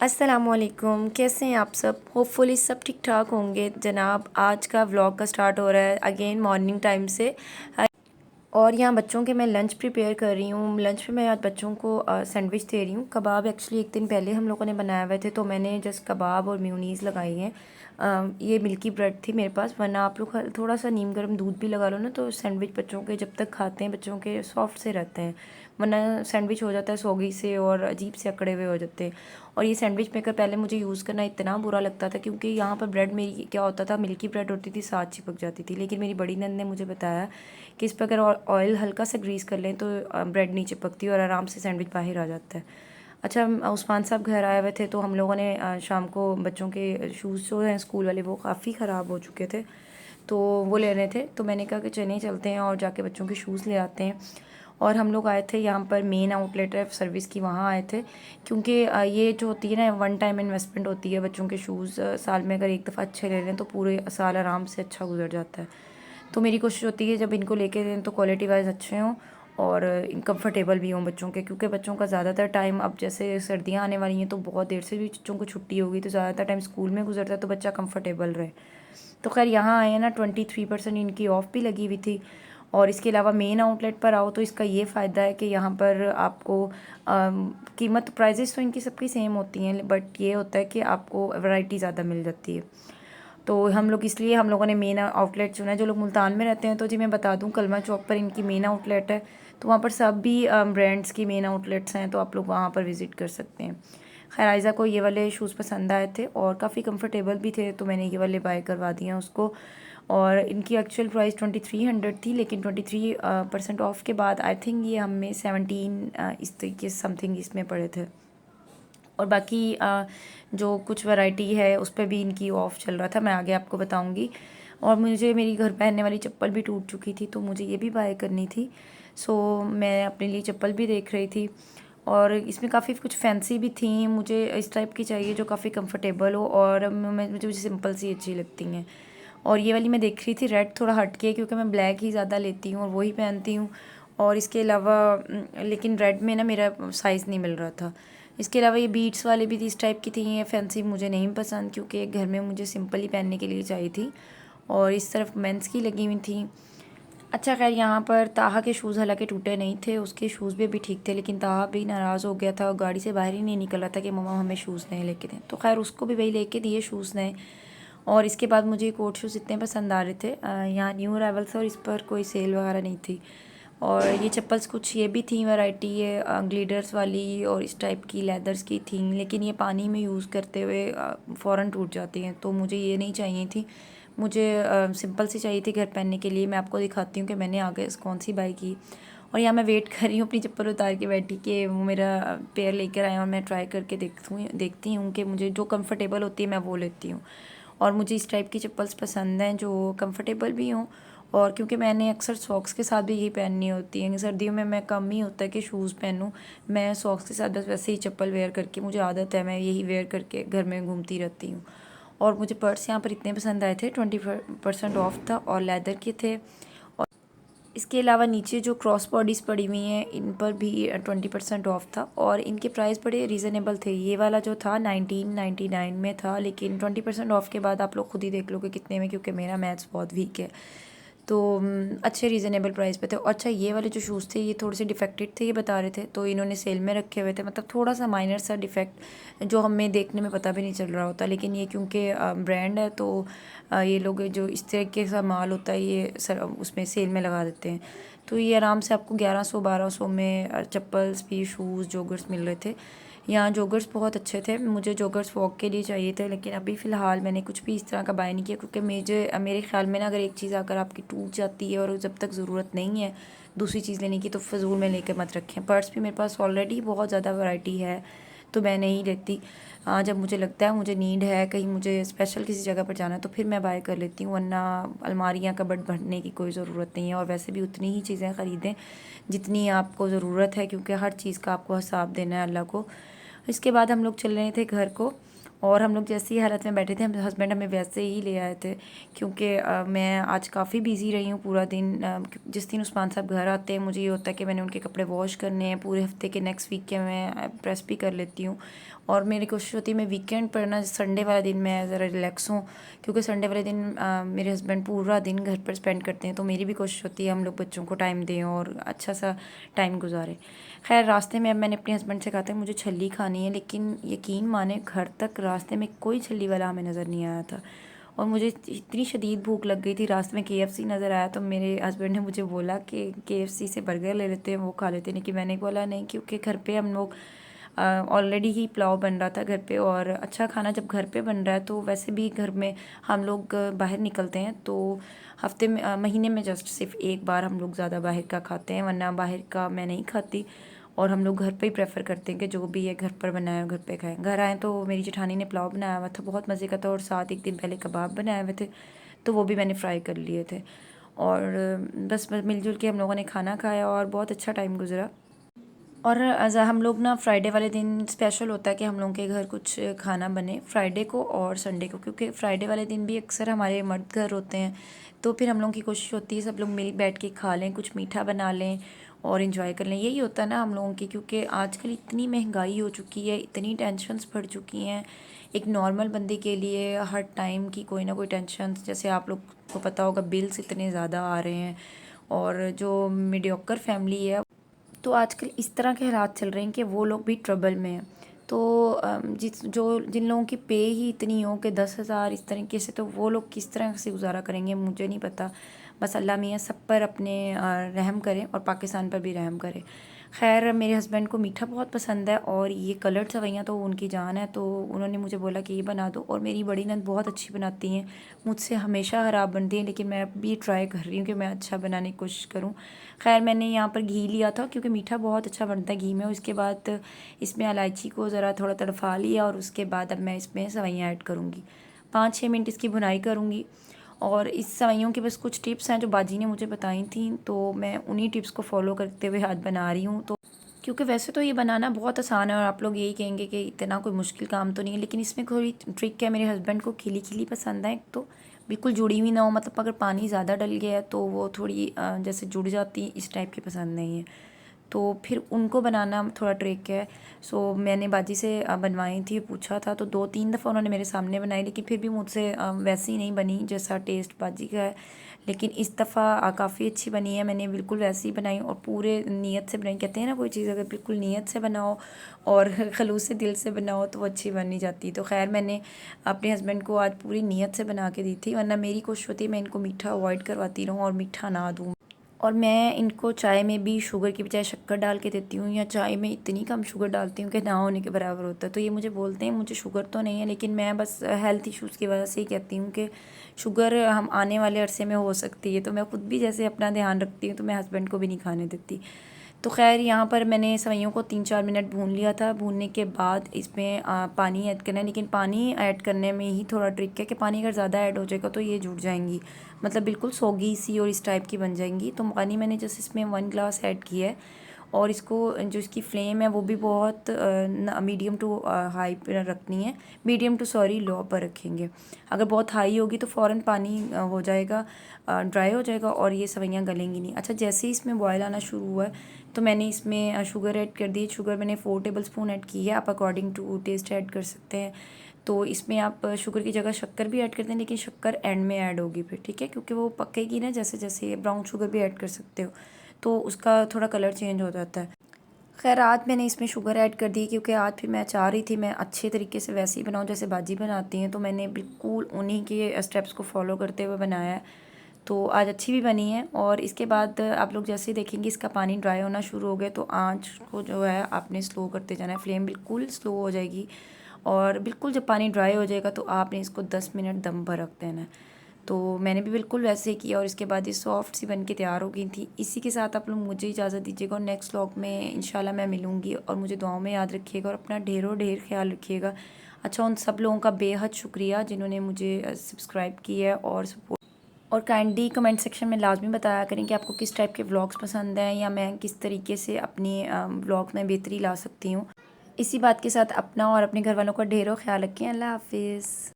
अस्सलामुअलैकुम, कैसे हैं आप सब। होपफुली सब ठीक ठाक होंगे जनाब। आज का व्लॉग का स्टार्ट हो रहा है अगेन मॉर्निंग टाइम से। और यहाँ बच्चों के मैं लंच प्रिपेयर कर रही हूँ। लंच में मैं आज बच्चों को सैंडविच दे रही हूँ। कबाब एक्चुअली एक दिन पहले हम लोगों ने बनाए हुए थे, तो मैंने जस्ट कबाब और मेयोनीज़ लगाई है। ये मिल्की ब्रेड थी मेरे पास, वरना आप लोग थोड़ा सा नीम गर्म दूध भी लगा लो ना, तो सैंडविच बच्चों के जब तक खाते हैं बच्चों के सॉफ्ट से रहते हैं। वरना सैंडविच हो जाता है सौगी से और अजीब से अकड़े हुए हो जाते हैं। और ये सैंडविच मेकर पहले मुझे यूज़ करना इतना बुरा लगता था, क्योंकि यहाँ पर ब्रेड मेरी क्या होता था, मिल्की ब्रेड होती थी साथ चिपक जाती थी। लेकिन मेरी बड़ी नंद ने मुझे बताया कि इस पर अगर ऑयल हल्का सा ग्रीस कर लें तो ब्रेड नहीं चिपकती और आराम से सैंडविच बाहर आ जाता है। अच्छा, उस्मान साहब घर आए हुए थे, तो हम लोगों ने शाम को बच्चों के शूज़ जो हैं स्कूल वाले वो काफ़ी ख़राब हो चुके थे, तो वो लेने थे। तो मैंने कहा कि चले चलते हैं और जाके बच्चों के शूज़ ले आते हैं। और हम लोग आए थे यहाँ पर मेन आउटलेट है सर्विस की, वहाँ आए थे। क्योंकि ये जो होती है ना, वन टाइम इन्वेस्टमेंट होती है। बच्चों के शूज़ साल में अगर एक दफ़ा अच्छे ले लें तो पूरे साल आराम से अच्छा गुजर जाता है। तो मेरी कोशिश होती है जब इनको लेके दें तो क्वालिटी वाइज अच्छे हों और कंफर्टेबल भी हों बच्चों के। क्योंकि बच्चों का ज़्यादातर टाइम, अब जैसे सर्दियाँ आने वाली हैं तो बहुत देर से भी बच्चों को छुट्टी होगी, तो ज़्यादातर टाइम स्कूल में गुजरता है, तो बच्चा कंफर्टेबल रहे। तो खैर यहाँ आए हैं ना, 23% इनकी ऑफ़ भी लगी हुई थी। और इसके अलावा मेन आउटलेट पर आओ तो इसका ये फ़ायदा है कि यहाँ पर आपको कीमत प्राइजेस तो इनकी सबकी सेम होती हैं, बट ये होता है कि आपको वैरायटी ज़्यादा मिल जाती है। तो हम लोगों ने मेन आउटलेट चुना है। जो लोग मुल्तान में रहते हैं तो जी मैं बता दूं, कलमा चौक पर इनकी मेन आउटलेट है। तो वहाँ पर सब भी ब्रांड्स की मेन आउटलेट्स हैं, तो आप लोग वहाँ पर विज़िट कर सकते हैं। खैर आयज़ा को ये वाले शूज़ पसंद आए थे और काफ़ी कंफर्टेबल भी थे, तो मैंने ये वाले बाय करवा दिए हैं उसको। और इनकी एक्चुअल प्राइस 2300 थी, लेकिन 23% ऑफ के बाद आई थिंक ये हमें 17 इस तरीके समथिंग इसमें पड़े थे। और बाकी जो कुछ वैरायटी है उस पर भी इनकी ऑफ़ चल रहा था, मैं आगे आपको बताऊंगी। और मुझे मेरी घर पहनने वाली चप्पल भी टूट चुकी थी, तो मुझे ये भी बाय करनी थी। सो मैं अपने लिए चप्पल भी देख रही थी। और इसमें काफ़ी कुछ फैंसी भी थी, मुझे इस टाइप की चाहिए जो काफ़ी कंफर्टेबल हो और मुझे सिंपल सी अच्छी लगती हैं। और ये वाली मैं देख रही थी रेड, थोड़ा हट के, क्योंकि मैं ब्लैक ही ज़्यादा लेती हूँ और वही पहनती हूँ। और इसके अलावा लेकिन रेड में ना मेरा साइज़ नहीं मिल रहा था। इसके अलावा ये बीट्स वाली भी इस टाइप की थी। ये फैंसी मुझे नहीं पसंद, क्योंकि घर में मुझे सिंपल ही पहनने के लिए चाहिए थी। और इस तरफ मेंस की लगी हुई थी। अच्छा खैर यहाँ पर ताहा के शूज़ हालांकि टूटे नहीं थे, उसके शूज़ भी ठीक थे, लेकिन ताहा भी नाराज़ हो गया था और गाड़ी से बाहर ही नहीं निकल रहा था कि मम्मा हमें शूज़ नए लेके दें। तो खैर उसको भी वही लेके दिए शूज़ नए। और इसके बाद मुझे कोट शूज़ इतने पसंद आ रहे थे, यहाँ न्यू अराइवल से, और इस पर कोई सेल वगैरह नहीं थी। और ये चप्पल्स कुछ ये भी थी वैरायटी, ये ग्लिडर्स वाली और इस टाइप की लेदर्स की थी, लेकिन ये पानी में यूज़ करते हुए फ़ौरन टूट जाती हैं, तो मुझे ये नहीं चाहिए थी। मुझे सिंपल सी चाहिए थी घर पहनने के लिए। मैं आपको दिखाती हूँ कि मैंने आगे कौन सी बाई की। और यहाँ मैं वेट कर रही हूँ अपनी चप्पल उतार के बैठी कि वो मेरा पेयर लेकर आए और मैं ट्राई करके देखती हूँ कि मुझे जो कंफर्टेबल होती है मैं वो लेती हूँ। और मुझे इस टाइप की चप्पल्स पसंद हैं जो कंफर्टेबल भी हों। और क्योंकि मैंने अक्सर सॉक्स के साथ भी यही पहननी होती है, सर्दियों में मैं कम ही होता है कि शूज़ पहनूँ। मैं सॉक्स के साथ बस वैसे ही चप्पल वेयर करके, मुझे आदत है, मैं यही वेयर करके घर में घूमती रहती हूँ। और मुझे पर्स यहाँ पर इतने पसंद आए थे, 20% ऑफ था और लेदर के थे। और इसके अलावा नीचे जो क्रॉस बॉडीज़ पड़ी हुई हैं इन पर भी 20% ऑफ था और इनके प्राइस बड़े रीज़नेबल थे। ये वाला जो था 1999 में था, लेकिन 20% ऑफ के बाद आप लोग खुद ही देख लो कि कितने में, क्योंकि मेरा मैथ्स बहुत वीक है। तो अच्छे रीज़नेबल प्राइस पे थे। और अच्छा, ये वाले जो शूज़ थे ये थोड़े से डिफेक्टेड थे, ये बता रहे थे, तो इन्होंने सेल में रखे हुए थे। मतलब थोड़ा सा माइनर सा डिफेक्ट जो हमें देखने में पता भी नहीं चल रहा होता, लेकिन ये क्योंकि ब्रांड है तो ये लोग जो इस तरीके का माल होता है ये उसमें सेल में लगा देते हैं। तो ये आराम से आपको 1100-1200 में चप्पल्स भी, शूज़, जॉगर्स मिल रहे थे। यहाँ जॉगर्स बहुत अच्छे थे, मुझे जॉगर्स वॉक के लिए चाहिए थे, लेकिन अभी फ़िलहाल मैंने कुछ भी इस तरह का बाय नहीं किया, क्योंकि मेरे ख्याल में ना अगर एक चीज़ अगर आपकी टूट जाती है और जब तक ज़रूरत नहीं है दूसरी चीज़ लेने की, तो फ़िज़ूल में लेकर मत रखें। पर्स भी मेरे पास ऑलरेडी बहुत ज़्यादा वैरायटी है, तो मैं नहीं लेती। जब मुझे लगता है मुझे नीड है, कहीं मुझे स्पेशल किसी जगह पर जाना है, तो फिर मैं बाय कर लेती हूँ, वरना अलमारियाँ कबर्ड भरने की कोई ज़रूरत नहीं है। और वैसे भी उतनी ही चीज़ें ख़रीदें जितनी आपको ज़रूरत है, क्योंकि हर चीज़ का आपको हिसाब देना है अल्लाह को। इसके बाद हम लोग चल रहे थे घर को, और हम लोग जैसी हालत में बैठे थे, हम हस्बैंड हमें वैसे ही ले आए थे, क्योंकि मैं आज काफ़ी बिज़ी रही हूँ पूरा दिन। जिस दिन उस्मान साहब घर आते हैं मुझे ये होता है कि मैंने उनके कपड़े वॉश करने हैं, पूरे हफ्ते के नेक्स्ट वीक के मैं प्रेस भी कर लेती हूँ। और मेरी कोशिश होती है मैं वीकेंड पर ना, संडे वाला दिन मैं ज़रा रिलैक्स हूँ, क्योंकि संडे वाले दिन मेरे हस्बैंड पूरा दिन घर पर स्पेंड करते हैं, तो मेरी भी कोशिश होती है हम लोग बच्चों को टाइम दें और अच्छा सा टाइम गुजारें। खैर रास्ते में अब मैंने अपने हस्बैंड से कहा था मुझे छल्ली खानी है, लेकिन यकीन माने घर तक रास्ते में कोई छल्ली वाला हमें नज़र नहीं आया था। और मुझे इतनी शदीद भूख लग गई थी, रास्ते में KFC नज़र आया, तो मेरे हस्बैंड ने मुझे बोला कि KFC से बर्गर ले लेते हैं, वो खा लेते हैं। लेकिन मैंने बोला नहीं, क्योंकि घर पे हम लोग ऑलरेडी ही पुलाव बन रहा था घर पे, और अच्छा खाना जब घर पे बन रहा है तो वैसे भी घर में हम लोग बाहर निकलते हैं तो हफ्ते में महीने में जस्ट सिर्फ एक बार हम लोग ज़्यादा बाहर का खाते हैं, वरना बाहर का मैं नहीं खाती। और हम लोग घर पे ही प्रेफर करते हैं कि जो भी है घर पर बनाया घर पे खाएं। घर आए तो मेरी जेठानी ने पुलाव बनाया हुआ था, बहुत मज़े का था, और साथ एक दिन पहले कबाब बनाए हुए थे, तो वो भी मैंने फ्राई कर लिए थे। और बस मिलजुल के हम लोगों ने खाना खाया और बहुत अच्छा टाइम गुजरा। और हम लोग ना फ्राइडे वाले दिन स्पेशल होता है कि हम लोगों के घर कुछ खाना बने, फ्राइडे को और संडे को, क्योंकि फ्राइडे वाले दिन भी अक्सर हमारे मर्द घर होते हैं, तो फिर हम लोगों की कोशिश होती है सब लोग मिल बैठ के खा लें, कुछ मीठा बना लें और इन्जॉय कर लें। यही होता है ना हम लोगों की, क्योंकि आजकल इतनी महंगाई हो चुकी है, इतनी टेंशन्स बढ़ चुकी हैं एक नॉर्मल बंदे के लिए, हर टाइम की कोई ना कोई टेंशन। जैसे आप लोग को पता होगा बिल्स इतने ज़्यादा आ रहे हैं, और जो मीडियोकर फैमिली है तो आजकल इस तरह के हालात चल रहे हैं कि वो लोग भी ट्रबल में हैं। तो जिन लोगों की पे ही इतनी हो कि 10,000 इस तरीके से, तो वो लोग किस तरह से गुजारा करेंगे मुझे नहीं पता। बस अल्लाह मियाँ सब पर अपने रहम करें और पाकिस्तान पर भी रहम करें। खैर मेरे हस्बैंड को मीठा बहुत पसंद है, और ये कलर्ड सेवइयाँ तो उनकी जान है, तो उन्होंने मुझे बोला कि ये बना दो। और मेरी बड़ी नंद बहुत अच्छी बनाती हैं, मुझसे हमेशा ख़राब बनती हैं, लेकिन मैं भी ट्राई कर रही हूँ कि मैं अच्छा बनाने की कोशिश करूँ। खैर मैंने यहाँ पर घी लिया था, क्योंकि मीठा बहुत अच्छा बनता है घी में। उसके बाद इसमें इलायची को ज़रा थोड़ा तड़फा लिया, और उसके बाद अब मैं इसमें सेवइयाँ ऐड करूँगी। 5-6 मिनट इसकी भुनाई करूँगी। और इस सेवइयों के बस कुछ टिप्स हैं जो बाजी ने मुझे बताई थी, तो मैं उन्हीं टिप्स को फॉलो करते हुए आज बना रही हूँ। तो क्योंकि वैसे तो ये बनाना बहुत आसान है, और आप लोग यही कहेंगे कि इतना कोई मुश्किल काम तो नहीं है, लेकिन इसमें थोड़ी ट्रिक है। मेरे हस्बैंड को खिली खिली पसंद है, एक तो बिल्कुल जुड़ी हुई ना हो, मतलब अगर पानी ज़्यादा डल गया है तो वो थोड़ी जैसे जुड़ जाती, इस टाइप की पसंद नहीं है। तो फिर उनको बनाना थोड़ा ट्रिक है। सो मैंने बाजी से बनवाई थी, पूछा था, तो 2-3 दफ़ा उन्होंने मेरे सामने बनाई, लेकिन फिर भी मुझसे वैसी नहीं बनी जैसा टेस्ट बाजी का है। लेकिन इस दफ़ा काफ़ी अच्छी बनी है, मैंने बिल्कुल वैसी ही बनाई और पूरे नीयत से बनाई। कहते हैं ना कोई चीज़ अगर बिल्कुल नीयत से बनाओ और खलूस से दिल से बनाओ तो वो अच्छी बन नहीं जाती। तो खैर मैंने अपने हस्बैंड को आज पूरी नीयत से बना के दी थी, वरना मेरी कोशिश होती है मैं इनको मीठा अवॉइड करवाती रहूँ और मीठा ना दूँ। और मैं इनको चाय में भी शुगर की बजाय शक्कर डाल के देती हूँ, या चाय में इतनी कम शुगर डालती हूँ कि ना होने के बराबर होता है। तो ये मुझे बोलते हैं मुझे शुगर तो नहीं है, लेकिन मैं बस हेल्थ इश्यूज़ की वजह से ही कहती हूँ कि शुगर हम आने वाले अरसे में हो सकती है। तो मैं ख़ुद भी जैसे अपना ध्यान रखती हूँ, तो मैं हस्बैंड को भी नहीं खाने देती। तो खैर यहाँ पर मैंने सेवइयों को 3-4 मिनट भून लिया था। भूनने के बाद इसमें पानी ऐड करना है, लेकिन पानी ऐड करने में ही थोड़ा ट्रिक है कि पानी अगर ज़्यादा ऐड हो जाएगा तो ये जुड़ जाएंगी, मतलब बिल्कुल सोगी सी और इस टाइप की बन जाएंगी। तो पानी मैंने जैसे इसमें 1 गिलास ऐड किया है, और इसको जो इसकी फ्लेम है वो भी बहुत मीडियम टू हाई पर रखनी है, मीडियम टू सॉरी लो पर रखेंगे। अगर बहुत हाई होगी तो फ़ौरन पानी हो जाएगा, ड्राई हो जाएगा और ये सेवइयाँ गलेंगी नहीं। अच्छा जैसे ही इसमें बॉयल आना शुरू हुआ है तो मैंने इसमें शुगर ऐड कर दी। शुगर मैंने 4 टेबलस्पून ऐड की है, आप अकॉर्डिंग टू टेस्ट ऐड कर सकते हैं। तो इसमें आप शुगर की जगह शक्कर भी ऐड करते हैं, लेकिन शक्कर एंड में ऐड होगी फिर, ठीक है, क्योंकि वो पकेगी ना जैसे जैसे। ब्राउन शुगर भी ऐड कर सकते हो तो उसका थोड़ा कलर चेंज हो जाता है। खैर आज मैंने इसमें शुगर ऐड कर दी, क्योंकि आज फिर मैं चाह रही थी मैं अच्छे तरीके से वैसे ही बनाऊँ जैसे बाजी बनाती हैं, तो मैंने बिल्कुल उन्हीं के स्टेप्स को फॉलो करते हुए बनाया है। तो आज अच्छी भी बनी है। और इसके बाद आप लोग जैसे ही देखेंगे इसका पानी ड्राई होना शुरू हो गया, तो आँच को जो है आपने स्लो करते जाना है, फ्लेम बिल्कुल स्लो हो जाएगी। और बिल्कुल जब पानी ड्राई हो जाएगा तो आपने इसको 10 मिनट दम पर रख देना है। तो मैंने भी बिल्कुल वैसे ही किया, और इसके बाद ये सॉफ्ट सी बन के तैयार हो गई थी। इसी के साथ आप लोग मुझे इजाज़त दीजिएगा, और नेक्स्ट व्लॉग में इंशाल्लाह मैं मिलूँगी। और मुझे दुआओं में याद रखिएगा और अपना ढेरों ढेर ख्याल रखिएगा। अच्छा उन सब लोगों का बेहद शुक्रिया जिन्होंने मुझे सब्सक्राइब किया है और सपोर्ट। और काइंडली कमेंट सेक्शन में लाजमी बताया करें कि आपको किस टाइप के व्लॉग्स पसंद हैं, या मैं किस तरीके से अपनी व्लॉग में बेहतरी ला सकती हूँ। इसी बात के साथ अपना और अपने घर वालों का ढेरों ख्याल रखें। अल्लाह हाफिज़।